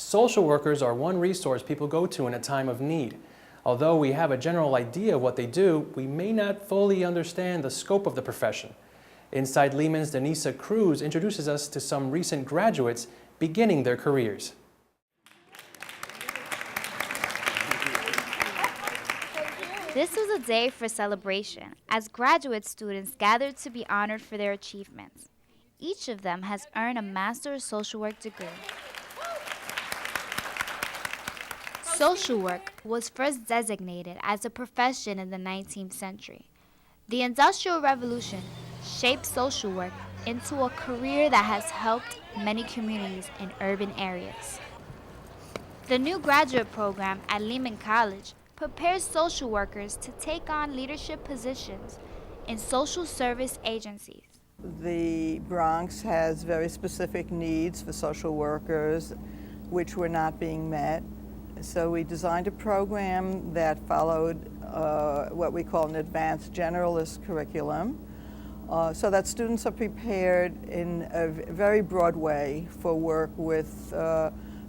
Social workers are one resource people go to in a time of need. Although we have a general idea of what they do, we may not fully understand the scope of the profession. Inside Lehman's Denisa Cruz introduces us to some recent graduates beginning their careers. This was a day for celebration as graduate students gathered to be honored for their achievements. Each of them has earned a Master of Social Work degree. Social work was first designated as a profession in the 19th century. The Industrial Revolution shaped social work into a career that has helped many communities in urban areas. The new graduate program at Lehman College prepares social workers to take on leadership positions in social service agencies. The Bronx has very specific needs for social workers which were not being met. So we designed a program that followed what we call an advanced generalist curriculum so that students are prepared in a very broad way for work with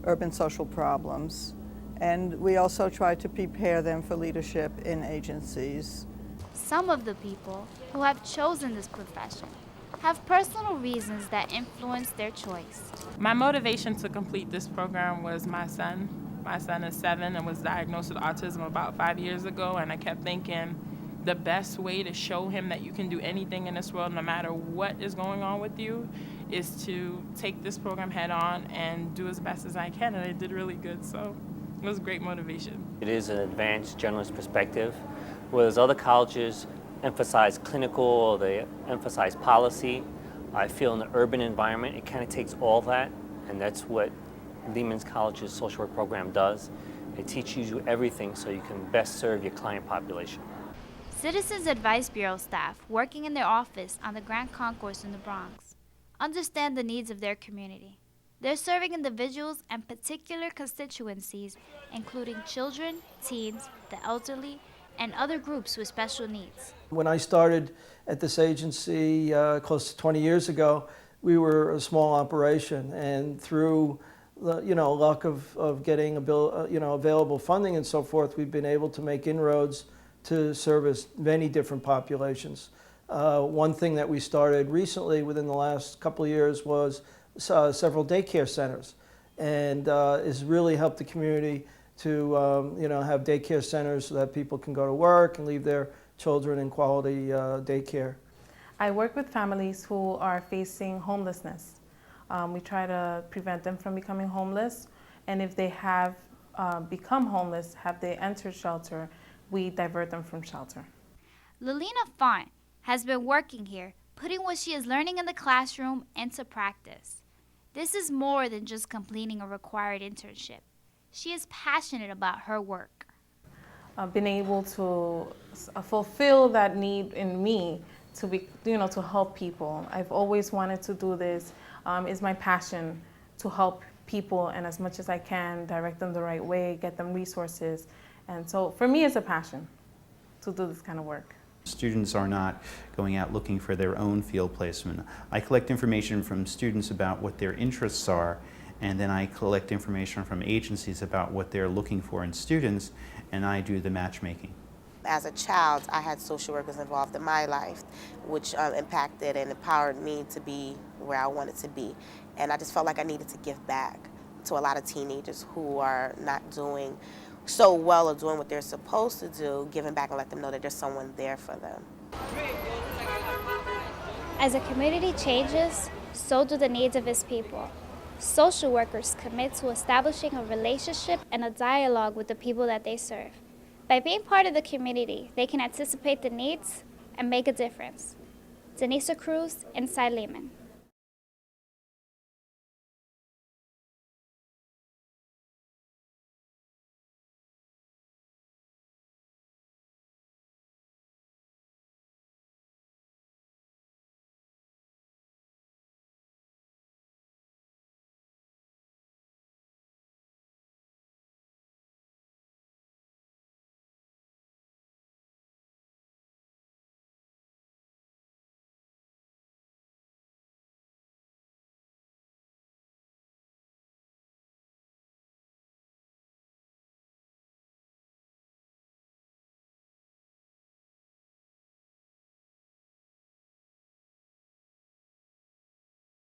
urban social problems. And we also try to prepare them for leadership in agencies. Some of the people who have chosen this profession have personal reasons that influence their choice. My motivation to complete this program was my son. My son is 7 and was diagnosed with autism about 5 years ago, and I kept thinking the best way to show him that you can do anything in this world, no matter what is going on with you, is to take this program head on and do as best as I can, and I did really good, so it was great motivation. It is an advanced generalist perspective, whereas other colleges emphasize clinical or they emphasize policy. I feel in the urban environment, it kind of takes all that, and that's what Lehman's College's social work program does. It teaches you everything so you can best serve your client population. Citizens Advice Bureau staff working in their office on the Grand Concourse in the Bronx understand the needs of their community. They're serving individuals and particular constituencies, including children, teens, the elderly, and other groups with special needs. When I started at this agency close to 20 years ago, we were a small operation, and through luck of getting available funding and so forth, we've been able to make inroads to service many different populations. One thing that we started recently within the last couple of years was several daycare centers, and has really helped the community to have daycare centers so that people can go to work and leave their children in quality daycare. I work with families who are facing homelessness. We try to prevent them from becoming homeless, and if they have become homeless, have they entered shelter, we divert them from shelter. Lilina Font has been working here, putting what she is learning in the classroom into practice. This is more than just completing a required internship. She is passionate about her work. Been able to fulfill that need in me to be, to help people. I've always wanted to do this. It's my passion to help people, and as much as I can, direct them the right way, get them resources. And so for me, it's a passion to do this kind of work. Students are not going out looking for their own field placement. I collect information from students about what their interests are, and then I collect information from agencies about what they're looking for in students, and I do the matchmaking. As a child, I had social workers involved in my life, which impacted and empowered me to be where I wanted to be. And I just felt like I needed to give back to a lot of teenagers who are not doing so well or doing what they're supposed to do, giving back and let them know that there's someone there for them. As a community changes, so do the needs of its people. Social workers commit to establishing a relationship and a dialogue with the people that they serve. By being part of the community, they can anticipate the needs and make a difference. Denisa Cruz, Inside Lehman.